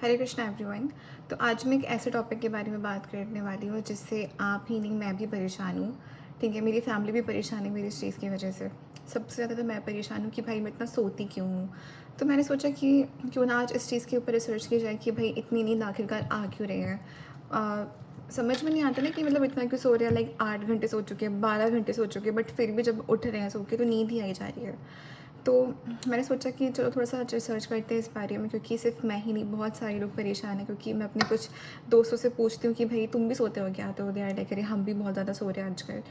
हरे Krishna everyone. तो आज मैं एक ऐसे टॉपिक के बारे में बात करने वाली हूँ जिससे आप ही नहीं, मैं भी परेशान हूँ। ठीक है, मेरी फैमिली भी परेशान है मेरी इस चीज़ की वजह से। सबसे ज़्यादा तो मैं परेशान हूँ कि भाई मैं इतना सोती क्यों हूँ। तो मैंने सोचा कि क्यों ना आज इस चीज़ के ऊपर रिसर्च की जाए कि भाई इतनी नींद आखिरकार आ क्यों रही है। समझ में नहीं आता ना कि मतलब इतना क्यों सो रहे हैं। लाइक 8 घंटे सो चुके हैं, 12 घंटे सो चुके हैं, बट फिर भी जब उठ रहे हैं सो के तो नींद ही आई जा रही है। तो मैंने सोचा कि चलो थोड़ा सा रिसर्च करते हैं इस बारे में, क्योंकि सिर्फ मैं ही नहीं, बहुत सारे लोग परेशान हैं। क्योंकि मैं अपने कुछ दोस्तों से पूछती हूँ कि भाई तुम भी सोते हो क्या, तो दे आर लाइक अरे हम भी बहुत ज़्यादा सो रहे हैं आजकल।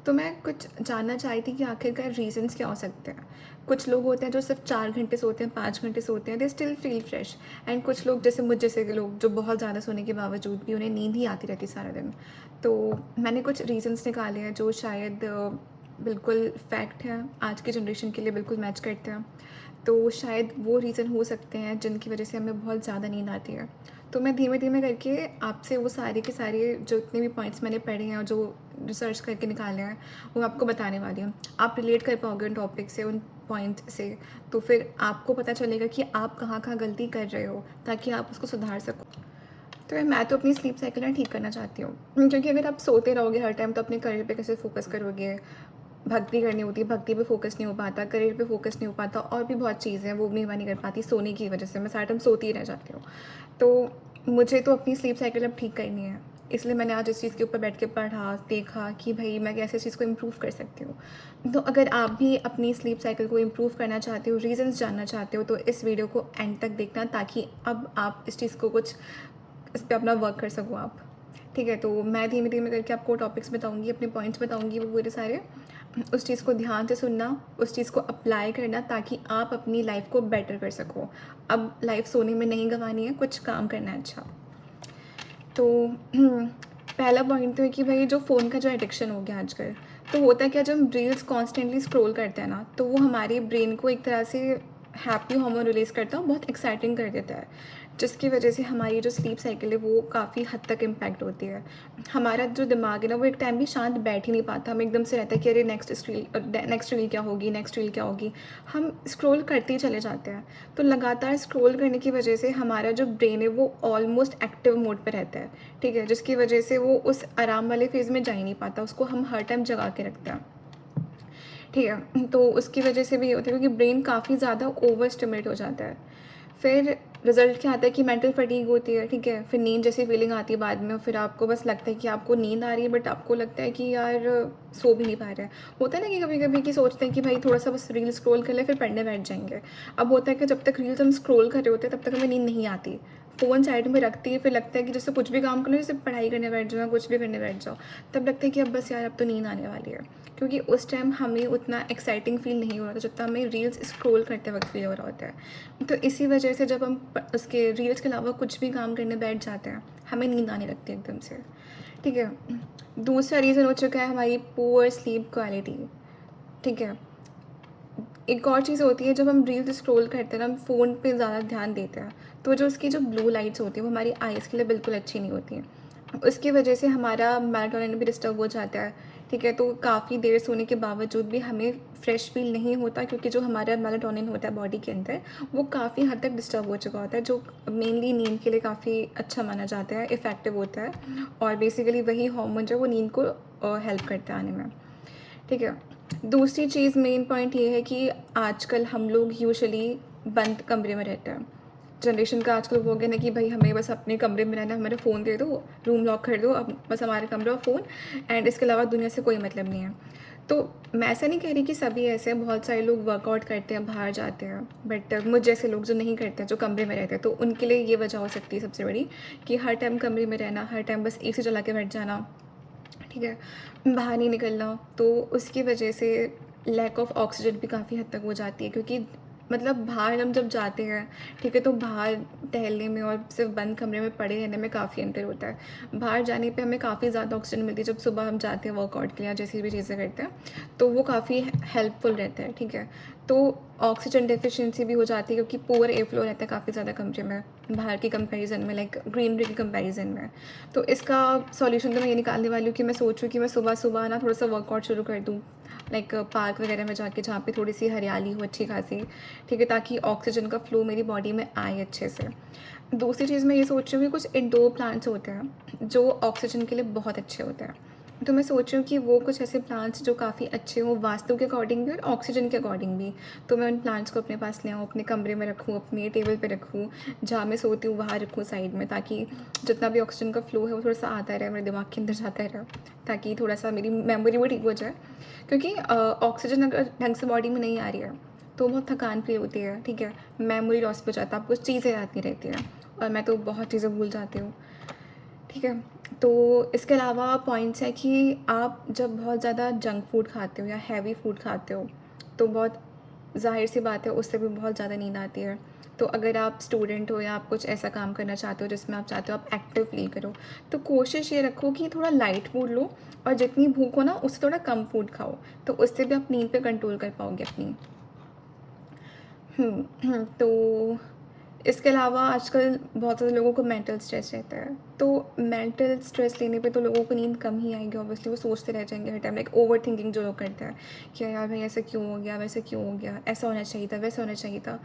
तो मैं कुछ जानना चाही थी कि आखिरकार रीज़न्स क्या हो सकते हैं। कुछ लोग होते हैं जो सिर्फ 4 घंटे सोते हैं, 5 घंटे सोते हैं, they still feel fresh. And कुछ लोग जैसे मुझ जैसे के लोग जो बहुत ज़्यादा सोने के बावजूद भी उन्हें नींद ही आती रहती सारा दिन। तो मैंने कुछ रीज़न्स निकाले हैं जो शायद बिल्कुल फैक्ट हैं, आज की जनरेशन के लिए बिल्कुल मैच करते हैं। तो शायद वो रीज़न हो सकते हैं जिनकी वजह से हमें बहुत ज़्यादा नींद आती है। तो मैं धीमे-धीमे करके आपसे वो सारे के सारे जो इतने भी पॉइंट्स मैंने पढ़े हैं और जो रिसर्च करके निकाले हैं, वो आपको बताने वाली हूँ। आप रिलेट कर पाओगे उन टॉपिक से, उन पॉइंट से, तो फिर आपको पता चलेगा कि आप कहाँ-कहाँ गलती कर रहे हो, ताकि आप उसको सुधार सको। तो मैं तो अपनी स्लीप साइकिल ना ठीक करना चाहती हूँ, क्योंकि अगर आप सोते रहोगे हर टाइम तो अपने करियर पे कैसे फोकस करोगे। भक्ति करनी होती है, भक्ति पे फोकस नहीं हो पाता, करियर पे फोकस नहीं हो पाता, और भी बहुत चीज़ें हैं वो भी मैं नहीं कर पाती सोने की वजह से। मैं सारा टाइम सोती ही रह जाती हूँ। तो मुझे तो अपनी स्लीप साइकिल अब ठीक करनी है, इसलिए मैंने आज इस चीज़ के ऊपर बैठ के पढ़ा, देखा कि भाई मैं कैसे इस चीज़ को इम्प्रूव कर सकती हूँ। तो अगर आप भी अपनी स्लीप साइकिल को इम्प्रूव करना चाहते हो, रीज़न्स जानना चाहते हो, तो इस वीडियो को एंड तक देखना, ताकि अब आप इस चीज़ को कुछ इस पे अपना वर्क कर सको आप। ठीक है, तो मैं धीमे-धीमे करके आपको टॉपिक्स बताऊँगी, अपने पॉइंट्स बताऊँगी वो पूरे सारे। उस चीज़ को ध्यान से सुनना, उस चीज़ को अप्लाई करना, ताकि आप अपनी लाइफ़ को बेटर कर सको। अब लाइफ़ सोने में नहीं गँवानी है, कुछ काम करना है अच्छा। तो पहला पॉइंट तो है कि भाई जो फ़ोन का जो एडिक्शन हो गया आजकल, तो होता है क्या, जब हम रील्स कॉन्स्टेंटली स्क्रॉल करते हैं ना, तो वो हमारे ब्रेन को एक तरह से हैप्पी हार्मोन रिलीज़ करता है, बहुत एक्साइटिंग कर देता है, जिसकी वजह से हमारी जो स्लीप साइकिल है वो काफ़ी हद तक इम्पैक्ट होती है। हमारा जो दिमाग है ना, वो एक टाइम भी शांत बैठ ही नहीं पाता, हम एकदम से रहता है कि अरे नेक्स्ट रील क्या होगी, नेक्स्ट रील क्या होगी। हम स्क्रॉल करते ही चले जाते हैं। तो लगातार स्क्रॉल करने की वजह से हमारा जो ब्रेन है वो ऑलमोस्ट एक्टिव मोड पे रहता है। ठीक है, जिसकी वजह से वो उस आराम वाले फेज़ में जा ही नहीं पाता, उसको हम हर टाइम जगा के रखते हैं। ठीक है, तो उसकी वजह से भी ये होता है, क्योंकि ब्रेन काफ़ी ज़्यादा ओवर स्टिमुलेट हो जाता है। फिर रिज़ल्ट क्या आता है कि मेंटल फटीग होती है। ठीक है, फिर नींद जैसी फीलिंग आती है बाद में, फिर आपको बस लगता है कि आपको नींद आ रही है, बट आपको लगता है कि यार सो भी नहीं पा रहे हैं। होता है ना कि कभी-कभी कि सोचते हैं कि भाई थोड़ा-सा बस रील स्क्रॉल कर लें, फिर पढ़ने बैठ जाएँगे। अब होता है कि जब तक रील्स हम स्क्रॉल कर रहे होते हैं, तब तक हमें नींद नहीं आती। फ़ोन साइड में रखती है, फिर लगता है कि जैसे कुछ भी काम करो, जैसे पढ़ाई करने बैठ जाओ या कुछ भी करने बैठ जाओ, तब लगता है कि अब बस यार अब तो नींद आने वाली है। क्योंकि उस टाइम हमें उतना एक्साइटिंग फ़ील नहीं हो रहा था, जितना हमें रील्स स्क्रॉल करते वक़्त फ़ील हो रहा होता है। तो इसी वजह से जब हम उसके रील्स के अलावा कुछ भी काम करने बैठ जाते हैं, हमें नींद आने लगती है एकदम से। ठीक है, दूसरा रीज़न हो चुका है हमारी पुअर स्लीप क्वालिटी। ठीक है, एक और चीज़ होती है, जब हम रील्स स्क्रॉल करते हैं ना, हम फ़ोन पे ज़्यादा ध्यान देते हैं, तो जो उसकी जो ब्लू लाइट्स होती हैं वो हमारी आइज़ के लिए बिल्कुल अच्छी नहीं होती हैं। उसकी वजह से हमारा मेलाटोनिन भी डिस्टर्ब हो जाता है। ठीक है, तो काफ़ी देर सोने के बावजूद भी हमें फ्रेश फ़ील नहीं होता, क्योंकि जो हमारा मेलाटोनिन होता है बॉडी के अंदर, वो काफ़ी हद तक डिस्टर्ब हो चुका होता है, जो मेनली नींद के लिए काफ़ी अच्छा माना जाता है, इफ़ेक्टिव होता है, और बेसिकली वही हार्मोन जो है वो नींद को हेल्प करता है आने में। ठीक है, दूसरी चीज़ मेन पॉइंट ये है कि आजकल हम लोग यूजुअली बंद कमरे में रहते हैं। जनरेशन का आजकल वो हो गया ना कि भाई हमें बस अपने कमरे में रहना है, हमारा फ़ोन दे दो, रूम लॉक कर दो, अब बस हमारा कमरा और फ़ोन, एंड इसके अलावा दुनिया से कोई मतलब नहीं है। तो मैं ऐसा नहीं कह रही कि सभी ऐसे हैं, बहुत सारे लोग वर्कआउट करते हैं, बाहर जाते हैं, बट मुझ जैसे लोग जो नहीं करते हैं, जो कमरे में रहते हैं, तो उनके लिए ये वजह हो सकती है सबसे बड़ी, कि हर टाइम कमरे में रहना, हर टाइम बस एसी चला के बैठ जाना। ठीक है, बाहर नहीं निकलना, तो उसकी वजह से लैक ऑफ ऑक्सीजन भी काफ़ी हद तक हो जाती है, क्योंकि मतलब बाहर हम जब जाते हैं, ठीक है, तो बाहर टहलने में और सिर्फ बंद कमरे में पड़े रहने में काफ़ी अंतर होता है। बाहर जाने पे हमें काफ़ी ज़्यादा ऑक्सीजन मिलती है, जब सुबह हम जाते हैं वर्कआउट के लिए या जैसी भी चीज़ें करते हैं, तो वो काफ़ी हेल्पफुल रहता है। ठीक है, तो ऑक्सीजन डेफिशिएंसी भी हो जाती है क्योंकि पुअर एयर फ्लो रहता है काफ़ी ज़्यादा कमरे में, बाहर के कंपैरिजन में, लाइक ग्रीनरी के कंपैरिजन में। तो इसका सॉल्यूशन तो मैं ये निकालने वाली हूँ कि मैं सोच रही हूँ कि मैं सुबह-सुबह ना थोड़ा-सा वर्कआउट शुरू कर दूँ, लाइक पार्क वगैरह में जाके जहाँ पे थोड़ी-सी हरियाली हो अच्छी खासी, ठीक है? ताकि ऑक्सीजन का फ्लो मेरी बॉडी में आए अच्छे से। दूसरी चीज़ मैं ये सोच रही हूँ कि कुछ इंडोर प्लांट्स होते हैं, जो ऑक्सीजन के लिए बहुत अच्छे होते हैं। तो मैं सोच रही हूँ कि वो कुछ ऐसे प्लांट्स जो काफ़ी अच्छे हों वास्तु के अकॉर्डिंग भी और ऑक्सीजन के अकॉर्डिंग भी। तो मैं उन प्लांट्स को अपने पास ले आऊँ, अपने कमरे में रखूँ, अपने टेबल पे रखूँ, जहाँ मैं सोती हूँ वहाँ रखूँ साइड में, ताकि जितना भी ऑक्सीजन का फ्लो है वो थोड़ा-सा आता रहे, मेरे दिमाग के अंदर जाता रहे, ताकि थोड़ा-सा मेरी मेमोरी भी ठीक हो जाए। क्योंकि ऑक्सीजन अगर ढंग से बॉडी में नहीं आ रही है, तो बहुत थकान फ़ील होती है, ठीक है? मेमोरी लॉस हो जाता है, आपको चीज़ें याद नहीं रहती हैं और मैं तो बहुत चीज़ें भूल जाती हूँ। ठीक है, तो इसके अलावा पॉइंट्स है कि आप जब बहुत ज़्यादा जंक फूड खाते हो या हैवी फूड खाते हो, तो बहुत ज़ाहिर-सी बात है उससे भी बहुत ज़्यादा नींद आती है। तो अगर आप स्टूडेंट हो या आप कुछ ऐसा काम करना चाहते हो जिसमें आप चाहते हो आप एक्टिव फ़ील करो, तो कोशिश ये रखो कि थोड़ा लाइट फूड लो और जितनी भूख हो ना उससे थोड़ा कम फूड खाओ, तो उससे भी आप नींद पे कंट्रोल कर पाओगे अपनी। तो इसके अलावा आजकल बहुत ज़्यादा लोगों को मेंटल स्ट्रेस रहता है, तो मेंटल स्ट्रेस लेने पे तो लोगों को नींद कम ही आएगी ऑब्वियसली, वो सोचते रह जाएँगे हर टाइम, लाइक ओवरथिंकिंग जो लोग करते हैं कि यार भाई ऐसा क्यों हो गया, वैसे क्यों हो गया, ऐसा होना चाहिए था, वैसा होना चाहिए था।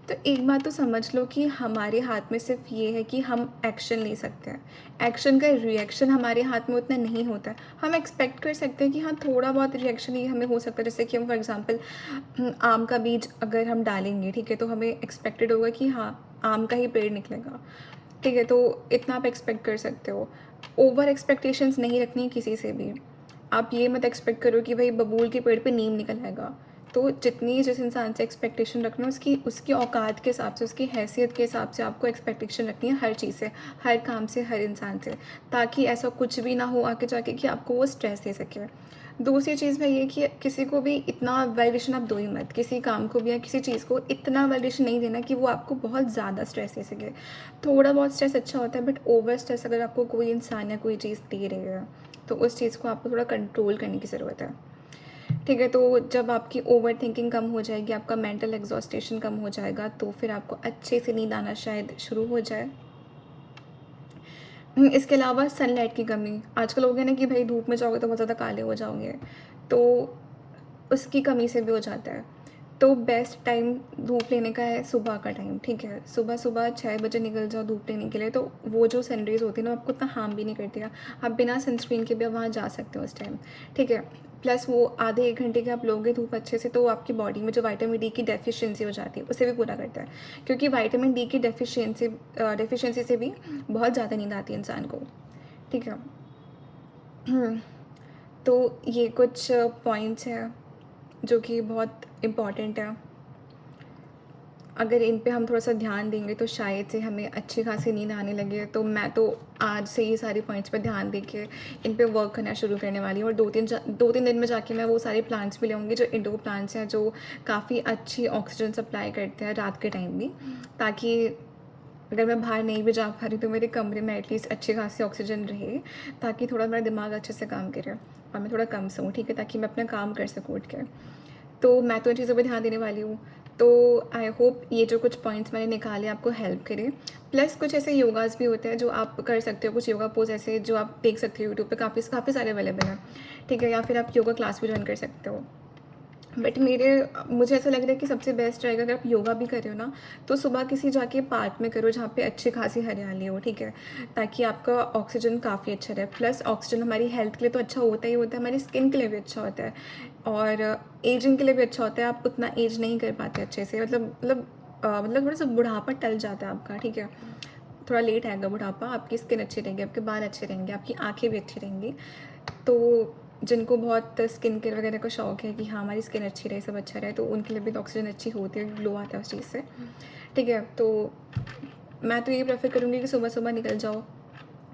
तो एक बात तो समझ लो कि हमारे हाथ में सिर्फ़ ये है कि हम एक्शन ले सकते हैं। एक्शन का रिएक्शन हमारे हाथ में उतना नहीं होता है। हम एक्सपेक्ट कर सकते हैं कि हाँ, थोड़ा बहुत रिएक्शन ये हमें हो सकता है, जैसे कि हम फॉर एग्ज़ाम्पल आम का बीज अगर हम डालेंगे, ठीक है, तो हमें एक्सपेक्टेड होगा कि हाँ, आम का ही पेड़ निकलेगा, ठीक है, तो इतना आप एक्सपेक्ट कर सकते हो। ओवर एक्सपेक्टेशंस नहीं रखनी है किसी से भी। आप ये मत एक्सपेक्ट करो कि भाई बबूल के पेड़ पे नीम निकल आएगा। तो जितनी जिस इंसान से एक्सपेक्टेशन रखना है उसकी उसकी औकात के हिसाब से, उसकी हैसियत के हिसाब से आपको एक्सपेक्टेशन रखनी है हर चीज़ से, हर काम से, हर इंसान से, ताकि ऐसा कुछ भी ना हो आगे जाके कि आपको वो स्ट्रेस दे सके। दूसरी चीज़ है ये कि किसी को भी इतना वैलिडेशन आप दो ही मत, किसी काम को भी या किसी चीज़ को इतना वैलिडेशन नहीं देना कि वो आपको बहुत ज़्यादा स्ट्रेस दे सके। थोड़ा बहुत स्ट्रेस अच्छा होता है, बट ओवर स्ट्रेस अगर आपको कोई इंसान या कोई चीज़ दे रही है, तो उस चीज़ को आपको थोड़ा कंट्रोल करने की ज़रूरत है। ठीक है, तो जब आपकी ओवरथिंकिंग कम हो जाएगी, आपका मेंटल एग्ज़ॉस्टेशन कम हो जाएगा, तो फिर आपको अच्छे से नींद आना शायद शुरू हो जाए। इसके अलावा सनलाइट की कमी, आजकल हो गया ना कि भाई धूप में जाओगे तो बहुत ज़्यादा काले हो जाओगे, तो उसकी कमी से भी हो जाता है। तो बेस्ट टाइम धूप लेने का है सुबह का टाइम, ठीक है? सुबह-सुबह 6 बजे निकल जाओ धूप लेने के लिए, तो वो जो सन रेज़ होती है ना, आपको उतना हार्म भी नहीं करती है। आप बिना सनस्क्रीन के भी आप वहाँ जा सकते हो उस टाइम, ठीक है? प्लस वो आधे 1 घंटे के आप लोगे धूप अच्छे से, तो आपकी बॉडी में जो विटामिन डी की डेफ़िशिएंसी हो जाती है, उसे भी पूरा करता है। क्योंकि विटामिन डी की डेफ़िशिएंसी से भी बहुत ज़्यादा नींद आती है इंसान को, ठीक है? तो ये कुछ पॉइंट्स हैं जो कि बहुत इम्पॉर्टेंट है। अगर इन पे हम थोड़ा-सा ध्यान देंगे तो शायद से हमें अच्छी खासी नींद आने लगे। तो मैं तो आज से ये सारे पॉइंट्स पे ध्यान दे के इन पे वर्क करना शुरू करने वाली हूँ और 2-3 दिन में जाके मैं वो सारे प्लांट्स भी ले आऊँगी जो इंडोर प्लांट्स हैं, जो काफ़ी अच्छी ऑक्सीजन सप्लाई करते हैं रात के टाइम भी। ताकि अगर मैं बाहर नहीं भी जा पा रही तो मेरे कमरे में एटलीस्ट अच्छी खासी ऑक्सीजन रहे, ताकि थोड़ा मेरा दिमाग अच्छे से काम करे और मैं थोड़ा कम सोऊँ, ठीक है? ताकि मैं अपना काम कर सकूँ उठ के। तो मैं तो इन चीज़ों पे ध्यान देने वाली हूँ। तो आई होप ये जो कुछ पॉइंट्स मैंने निकाले आपको हेल्प करें। प्लस कुछ ऐसे योगाज़ भी होते हैं जो आप कर सकते हो, कुछ योगा पोज़ ऐसे जो आप देख सकते हो यूट्यूब पे, काफ़ी काफ़ी सारे अवेलेबल हैं, ठीक है? या फिर आप योगा क्लास भी जॉइन कर सकते हो। बट मुझे ऐसा लग रहा है कि सबसे बेस्ट रहेगा अगर आप योगा भी कर रहे हो ना, तो सुबह किसी जाके पार्क में करो जहाँ पे अच्छी खासी हरियाली हो, ठीक है? ताकि आपका ऑक्सीजन काफ़ी अच्छा रहे। प्लस ऑक्सीजन हमारी हेल्थ के लिए तो अच्छा होता ही होता है, हमारी स्किन के लिए भी अच्छा होता है और एजिंग के लिए भी अच्छा होता है। आप उतना एज नहीं कर पाते अच्छे से, मतलब थोड़ा-सा बुढ़ापा टल जाता है आपका, ठीक है? थोड़ा लेट आएगा बुढ़ापा, आपकी स्किन अच्छी रहेगी, आपके बाल अच्छे रहेंगे, आपकी आँखें भी अच्छी रहेंगी। तो जिनको बहुत स्किन केयर वगैरह का शौक है कि हाँ, हमारी स्किन अच्छी रहे, सब अच्छा रहे, तो उनके लिए भी तो ऑक्सीजन अच्छी होती है, ग्लो आता है उस चीज़ से, ठीक है? तो मैं तो ये प्रेफ़र करूँगी कि सुबह-सुबह निकल जाओ,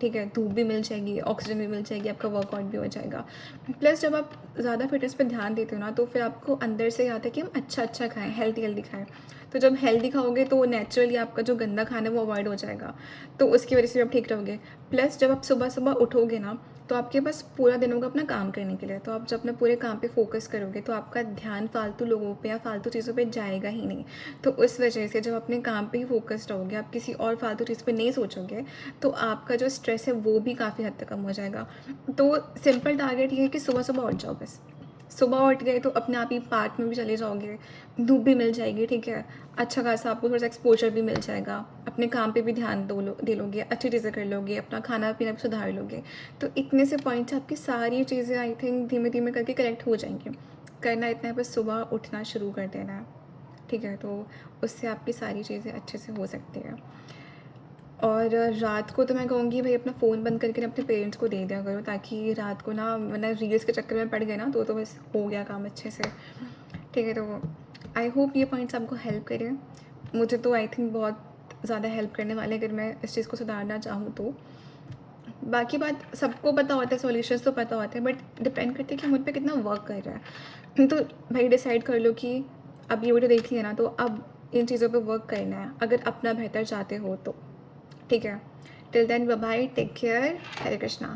ठीक है? धूप भी मिल जाएगी, ऑक्सीजन भी मिल जाएगी, आपका वर्कआउट भी हो जाएगा। प्लस जब आप ज़्यादा फ़िटनेस पे ध्यान देते हो ना, तो फिर आपको अंदर से आता है कि हम अच्छा-अच्छा खाएँ, हेल्दी-हेल्दी खाएँ। तो जब हेल्दी खाओगे तो नेचुरली आपका जो गंदा खाना है वो अवॉइड हो जाएगा, तो उसकी वजह से भी आप ठीक रहोगे। प्लस जब आप सुबह-सुबह उठोगे ना, तो आपके पास पूरा दिन होगा अपना काम करने के लिए। तो आप जब अपने पूरे काम पे फ़ोकस करोगे तो आपका ध्यान फालतू लोगों पे या फालतू चीज़ों पे जाएगा ही नहीं। तो उस वजह से जब अपने काम पे ही फ़ोकस्ड रहोगे, आप किसी और फालतू चीज़ पे नहीं सोचोगे, तो आपका जो स्ट्रेस है वो भी काफ़ी हद तक कम हो जाएगा। तो सिंपल टारगेट ये है कि सुबह-सुबह उठ जाओ बस। सुबह उठ गए तो अपने आप ही पार्क में भी चले जाओगे, धूप भी मिल जाएगी, ठीक है? अच्छा खासा आपको थोड़ा-सा एक्सपोज़र भी मिल जाएगा, अपने काम पे भी ध्यान दे लोगे, अच्छी चीज़ें कर लोगे, अपना खाना-पीना भी सुधार लोगे। तो इतने से पॉइंट से आपकी सारी चीज़ें आई थिंक धीमे-धीमे करके करेक्ट हो जाएँगी। करना इतना है, बस सुबह उठना शुरू कर देना है, ठीक है? तो उससे आपकी सारी चीज़ें अच्छे से हो सकती हैं। और रात को तो मैं कहूँगी भाई अपना फ़ोन बंद करके ना अपने पेरेंट्स को दे दिया करो, ताकि रात को ना वरना रील्स के चक्कर में पड़ गए ना तो बस हो गया काम अच्छे से, ठीक है? तो आई होप ये पॉइंट्स आपको हेल्प करें। मुझे तो आई थिंक बहुत ज़्यादा हेल्प करने वाले अगर मैं इस चीज़ को सुधारना चाहूँ तो। बाकी बात सबको पता होता है, सॉल्यूशंस तो पता होते हैं, बट डिपेंड करता है कि मुझ पे कितना वर्क कर रहा है। तो भाई डिसाइड कर लो कि अब ये वीडियो देख लिया ना तो अब इन चीज़ों पे वर्क करना है, अगर अपना बेहतर चाहते हो तो। ठीक है? Till then bye bye, take care, Hare Krishna.